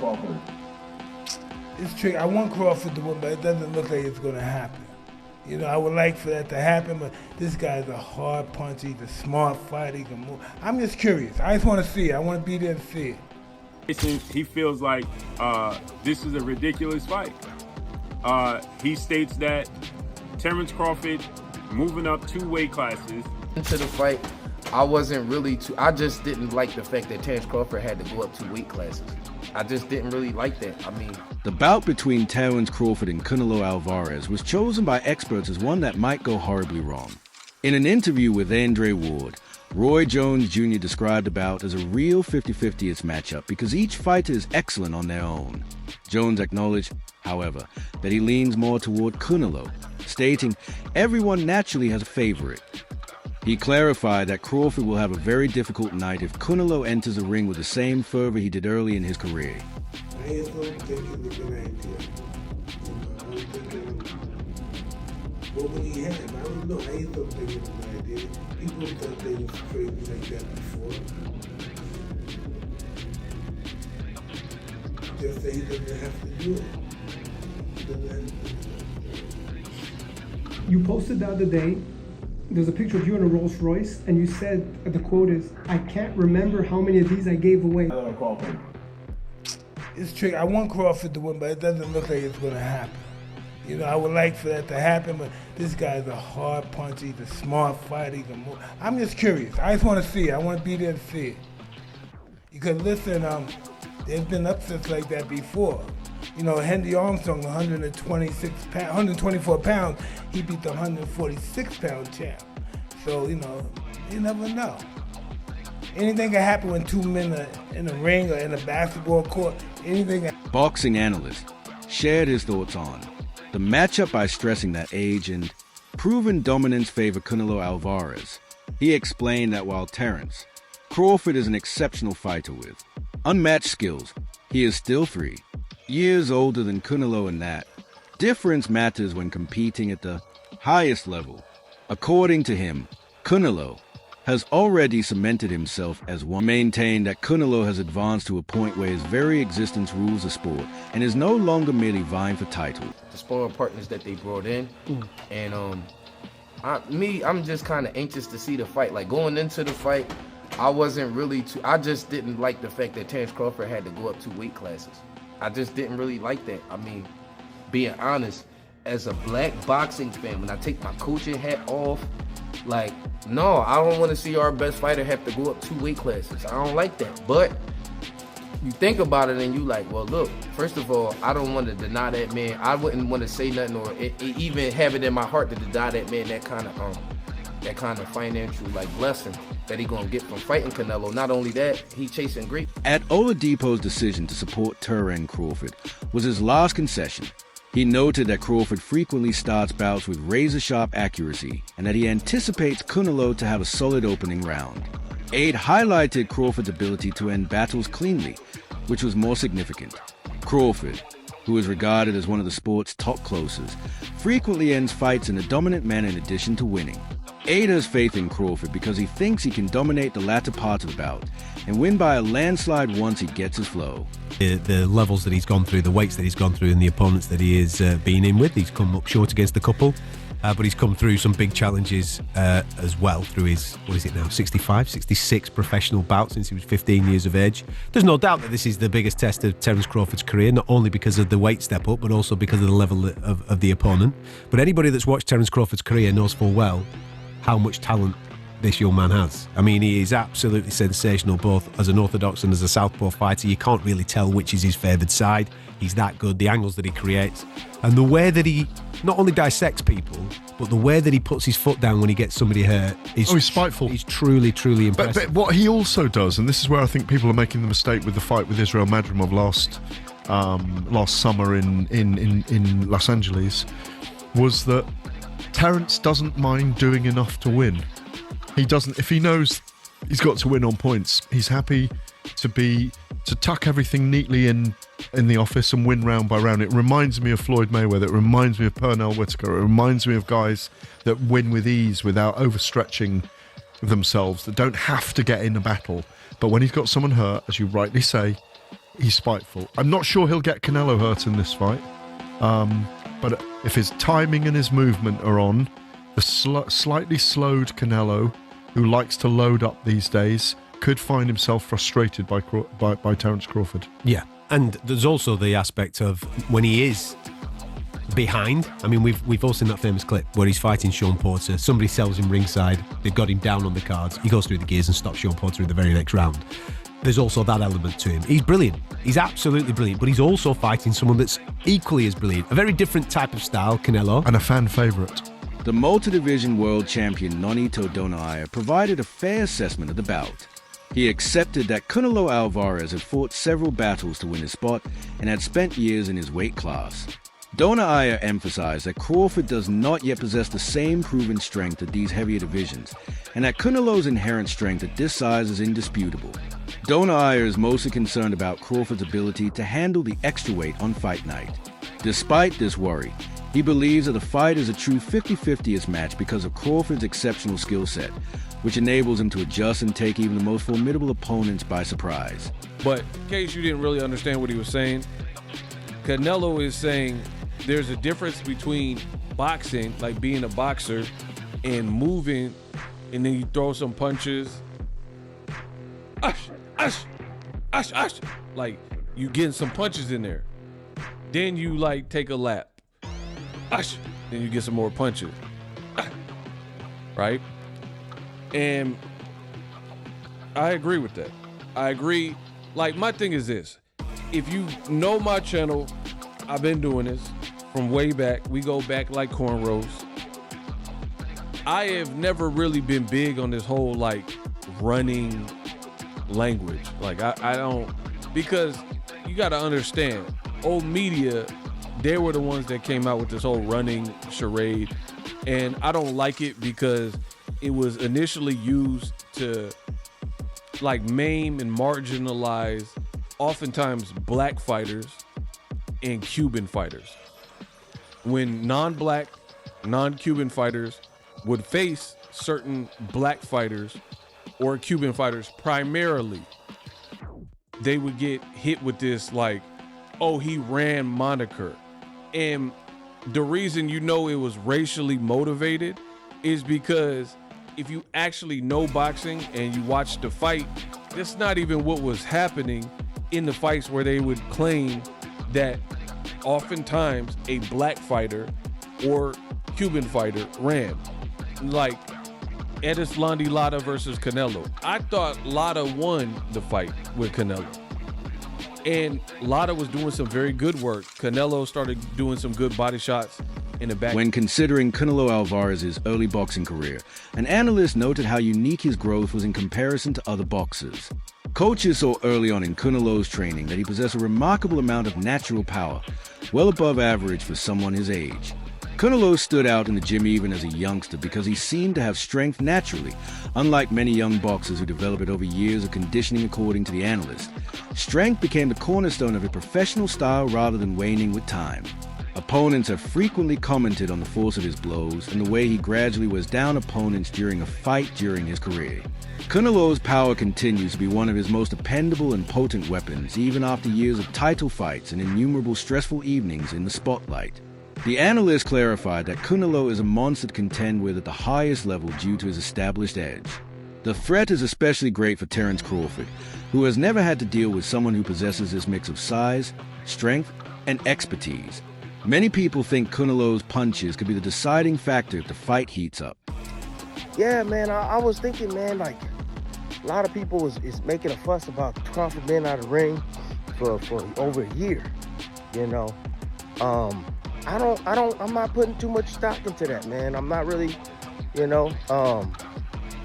Crawford. It's tricky. I want Crawford to win, but it doesn't look like it's going to happen. You know, I would like for that to happen, but this guy's a hard puncher. He's a smart fighter. He can move. I'm just curious. I just want to see it. I want to be there to see it. He feels like this is a ridiculous fight. He states that Terence Crawford moving up 2 weight classes. Into the fight, I wasn't really I just didn't like the fact that Terence Crawford had to go up 2 weight classes. I just didn't really like that. I mean, the bout between Terence Crawford and Canelo Alvarez was chosen by experts as one that might go horribly wrong. In an interview with Andre Ward, Roy Jones Jr. described the bout as a real 50-50 matchup because each fighter is excellent on their own. Jones acknowledged, however, that he leans more toward Canelo, stating everyone naturally has a favorite. He clarified that Crawford will have a very difficult night if Canelo enters the ring with the same fervor he did early in his career. I just don't think it's a good idea. I was thinking, what would he have? I don't know. I just don't think it's a good idea. People thought they was crazy like that before. Just say he doesn't have to do it. He doesn't have to do it. You posted the other day, there's a picture of you in a Rolls Royce, and you said, the quote is, "I can't remember how many of these I gave away." Crawford. It's tricky. I want Crawford to win, but it doesn't look like it's going to happen. You know, I would like for that to happen, but this guy's a hard puncher. He's a smart fighter. He can move. I'm just curious. I just want to see it. I want to be there to see it. Because listen, there's been upsets like that before. You know, Henry Armstrong, 124 pounds, he beat the 146-pound champ. So, you know, you never know. Anything can happen when 2 men are in a ring or in a basketball court. Anything. Boxing analyst shared his thoughts on the matchup by stressing that age and proven dominance favor Canelo Alvarez. He explained that while Terence Crawford is an exceptional fighter with unmatched skills, he is still 3 years older than Canelo, and that difference matters when competing at the highest level. According to him, Canelo has already cemented himself as one. Maintained that Canelo has advanced to a point where his very existence rules the sport and is no longer merely vying for title. the sparring partners that they brought in, and I'm just kind of anxious to see the fight. Like going into the fight, I just didn't like the fact that Terence Crawford had to go up 2 weight classes. I just didn't really like that. I mean, being honest, as a black boxing fan, when I take my coaching hat off, like, no, I don't want to see our best fighter have to go up 2 weight classes. I don't like that. But you think about it and you like, well, look, first of all, I don't want to deny that man. I wouldn't want to say nothing or even have it in my heart to deny that man that kind of financial like blessing that he gonna get from fighting Canelo. Not only that, he chasing great. At Oladipo's decision to support Terence Crawford was his last concession. He noted that Crawford frequently starts bouts with razor-sharp accuracy and that he anticipates Canelo to have a solid opening round. Aide highlighted Crawford's ability to end battles cleanly, which was more significant. Crawford, who is regarded as one of the sport's top closers, frequently ends fights in a dominant manner in addition to winning. Aide has faith in Crawford because he thinks he can dominate the latter part of the bout and win by a landslide once he gets his flow. The levels that he's gone through, the weights that he's gone through, and the opponents that he has been in with, he's come up short against a couple, but he's come through some big challenges as well through his, 66 professional bouts since he was 15 years of age. There's no doubt that this is the biggest test of Terence Crawford's career, not only because of the weight step up, but also because of the level of the opponent. But anybody that's watched Terence Crawford's career knows full well how much talent this young man has. I mean, he is absolutely sensational, both as an orthodox and as a southpaw fighter. You can't really tell which is his favoured side. He's that good, the angles that he creates, and the way that he not only dissects people, but the way that he puts his foot down when he gets somebody hurt is he's spiteful. He's truly, truly impressive. But what he also does, and this is where I think people are making the mistake with the fight with Israel Madrimov last summer in Los Angeles, was that Terence doesn't mind doing enough to win. He doesn't, if he knows he's got to win on points, he's happy to tuck everything neatly in the office and win round by round. It reminds me of Floyd Mayweather. It reminds me of Pernell Whitaker. It reminds me of guys that win with ease without overstretching themselves, that don't have to get in a battle. But when he's got someone hurt, as you rightly say, he's spiteful. I'm not sure he'll get Canelo hurt in this fight, but if his timing and his movement are on, the slightly slowed Canelo, who likes to load up these days, could find himself frustrated by Terence Crawford. Yeah, and there's also the aspect of when he is behind. I mean, we've all seen that famous clip where he's fighting Sean Porter. Somebody sells him ringside. They've got him down on the cards. He goes through the gears and stops Sean Porter in the very next round. There's also that element to him. He's brilliant. He's absolutely brilliant. But he's also fighting someone that's equally as brilliant. A very different type of style, Canelo. And a fan favourite. The multi-division world champion Nonito Donaire provided a fair assessment of the bout. He accepted that Canelo Alvarez had fought several battles to win his spot and had spent years in his weight class. Donaire emphasized that Crawford does not yet possess the same proven strength at these heavier divisions, and that Canelo's inherent strength at this size is indisputable. Donaire is mostly concerned about Crawford's ability to handle the extra weight on fight night. Despite this worry, he believes that the fight is a true 50-50 match because of Crawford's exceptional skill set, which enables him to adjust and take even the most formidable opponents by surprise. But in case you didn't really understand what he was saying, Canelo is saying there's a difference between boxing, like being a boxer, and moving, and then you throw some punches. Like, you getting some punches in there. Then you, like, take a lap. Then you get some more punches. Right? And I agree with that. I agree. Like, my thing is this. If you know my channel, I've been doing this from way back. We go back like cornrows. I have never really been big on this whole, like, running language. Like, I don't, because you got to understand, old media, they were the ones that came out with this whole running charade. And I don't like it because it was initially used to, like, maim and marginalize oftentimes black fighters and Cuban fighters. When non-black, non-Cuban fighters would face certain black fighters or Cuban fighters primarily, they would get hit with this, like, oh, he ran moniker. And the reason you know it was racially motivated is because if you actually know boxing and you watch the fight, that's not even what was happening in the fights where they would claim that oftentimes a black fighter or Cuban fighter ran. Like Erislandy Lara versus Canelo. I thought Lara won the fight with Canelo. And Lara was doing some very good work. Canelo started doing some good body shots in the back. When considering Canelo Alvarez's early boxing career, an analyst noted how unique his growth was in comparison to other boxers. Coaches saw early on in Canelo's training that he possessed a remarkable amount of natural power, well above average for someone his age. Canelo stood out in the gym even as a youngster because he seemed to have strength naturally, unlike many young boxers who develop it over years of conditioning according to the analyst. Strength became the cornerstone of a professional style rather than waning with time. Opponents have frequently commented on the force of his blows and the way he gradually wears down opponents during a fight during his career. Canelo's power continues to be one of his most dependable and potent weapons, even after years of title fights and innumerable stressful evenings in the spotlight. The analyst clarified that Canelo is a monster to contend with at the highest level due to his established edge. The threat is especially great for Terence Crawford, who has never had to deal with someone who possesses this mix of size, strength, and expertise. Many people think Canelo's punches could be the deciding factor if the fight heats up. Yeah, man, I was thinking, man, like, a lot of people is making a fuss about Crawford being out of the ring for over a year, you know. I'm not putting too much stock into that, man. I'm not really, you know.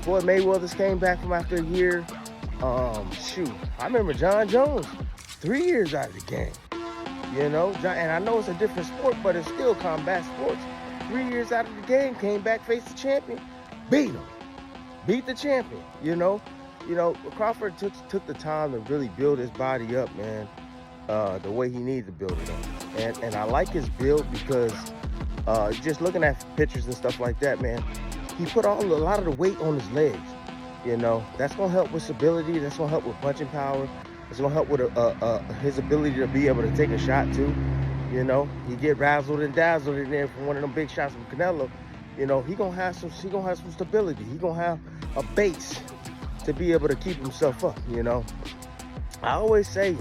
Floyd Mayweather's came back from after a year. Shoot, I remember John Jones, 3 years out of the game, you know. And I know it's a different sport, but it's still combat sports. 3 years out of the game, came back, faced the champion, beat him, beat the champion, you know. Crawford took the time to really build his body up, man, the way he needed to build it up. And I like his build because just looking at pictures and stuff like that, man, he put a lot of the weight on his legs, you know. That's going to help with stability. That's going to help with punching power. It's gonna help with his ability to be able to take a shot too. You know, he get razzled and dazzled in there from one of them big shots from Canelo. You know, he gonna have some stability. He gonna have a base to be able to keep himself up. You know, I always say,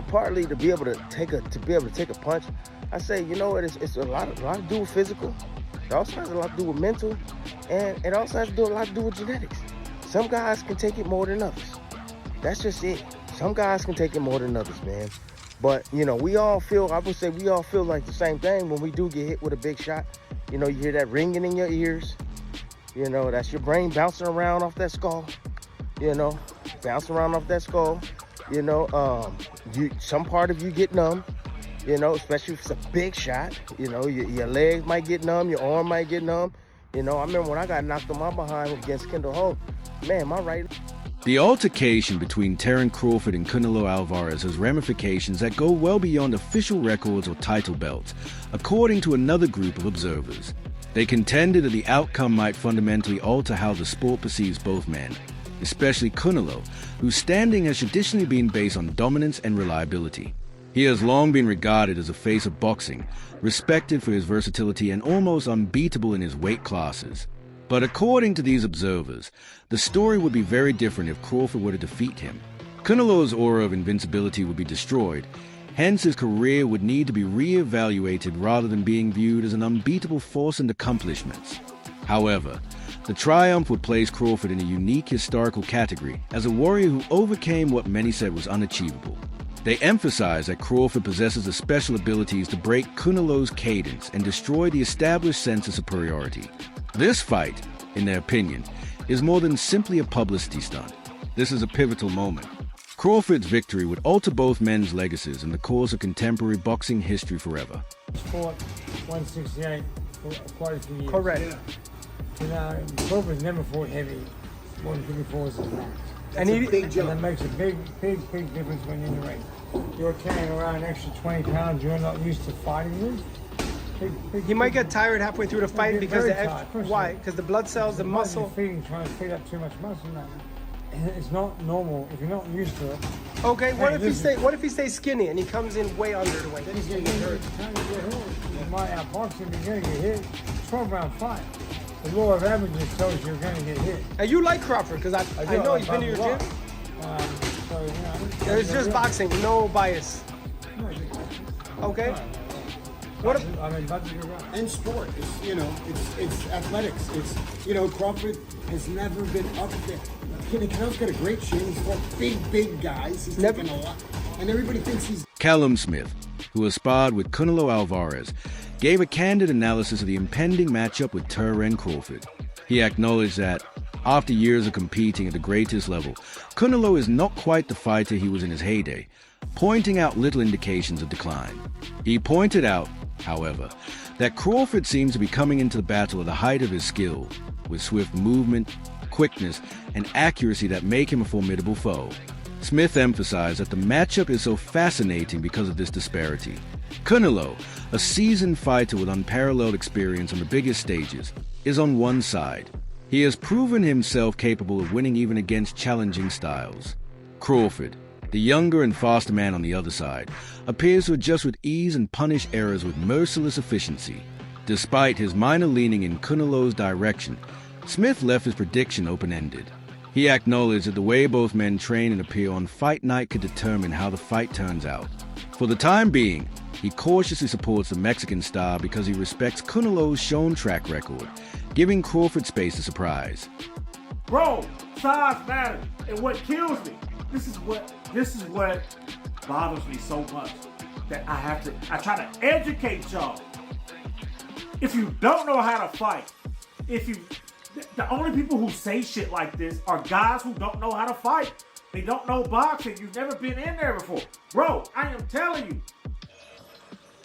partly to be able to take a punch. I say, it's a lot to do with physical. It also has a lot to do with mental, and it also has a lot to do with genetics. Some guys can take it more than others. That's just it. Some guys can take it more than others, man. But, I would say we all feel like the same thing when we do get hit with a big shot. You hear that ringing in your ears. That's your brain bouncing around off that skull. Bouncing around off that skull. Some part of you get numb. Especially if it's a big shot. Your legs might get numb, your arm might get numb. I remember when I got knocked on my behind against Kendall Holt, man, my right. The altercation between Terence Crawford and Canelo Alvarez has ramifications that go well beyond official records or title belts, according to another group of observers. They contended that the outcome might fundamentally alter how the sport perceives both men, especially Canelo, whose standing has traditionally been based on dominance and reliability. He has long been regarded as a face of boxing, respected for his versatility and almost unbeatable in his weight classes. But according to these observers, the story would be very different if Crawford were to defeat him. Canelo's aura of invincibility would be destroyed, hence his career would need to be re-evaluated rather than being viewed as an unbeatable force and accomplishments. However, the triumph would place Crawford in a unique historical category as a warrior who overcame what many said was unachievable. They emphasize that Crawford possesses the special abilities to break Canelo's cadence and destroy the established sense of superiority. This fight, in their opinion, is more than simply a publicity stunt. This is a pivotal moment. Crawford's victory would alter both men's legacies in the course of contemporary boxing history forever. Fought 168 for quite a few years. Correct. Crawford's never fought heavy. 154 is his max. And he, big jump. And that makes a big difference when you're in the ring. You're carrying around an extra 20 pounds you're not used to fighting with. He might get tired halfway through the fight because why? Sure. Because the blood cells, the muscle. Trying to feed up too much muscle now. It's not normal if you're not used to it. Okay, what if he stays skinny and he comes in way under the weight? Then he's gonna get hurt. You might outboxing, you're gonna get hit. 12-round fight. The law of averages tells you you're gonna get hit. And you like Crawford because I know you've been to your gym. It's just boxing, no bias. Okay. And sport, it's athletics. It's Crawford has never been up there. Canelo's got a great chin. He's fought big guys. He's taken a lot, and everybody thinks he's. Callum Smith, who has sparred with Canelo Alvarez, gave a candid analysis of the impending matchup with Terence Crawford. He acknowledged that, after years of competing at the greatest level, Canelo is not quite the fighter he was in his heyday, pointing out little indications of decline. He pointed out, however, that Crawford seems to be coming into the battle at the height of his skill, with swift movement, quickness, and accuracy that make him a formidable foe. Smith emphasized that the matchup is so fascinating because of this disparity. Canelo, a seasoned fighter with unparalleled experience on the biggest stages, is on one side. He has proven himself capable of winning even against challenging styles. Crawford, the younger and faster man on the other side, appears to adjust with ease and punish errors with merciless efficiency. Despite his minor leaning in Canelo's direction, Smith left his prediction open-ended. He acknowledged that the way both men train and appear on fight night could determine how the fight turns out. For the time being, he cautiously supports the Mexican star because he respects Canelo's shown track record, giving Crawford space to surprise. Bro, size matters, and what kills me, this is what bothers me so much, that I try to educate y'all. If you don't know how to fight, the only people who say shit like this are guys who don't know how to fight. They don't know boxing. You've never been in there before. Bro, I am telling you,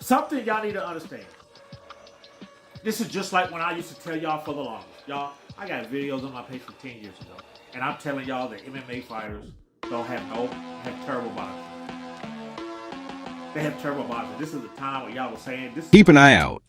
something y'all need to understand. This is just like when I used to tell y'all for the longest. Y'all, I got videos on my page from 10 years ago. And I'm telling y'all that MMA fighters have terrible boxing. They have terrible boxing. This is the time where y'all were saying this. Keep an eye out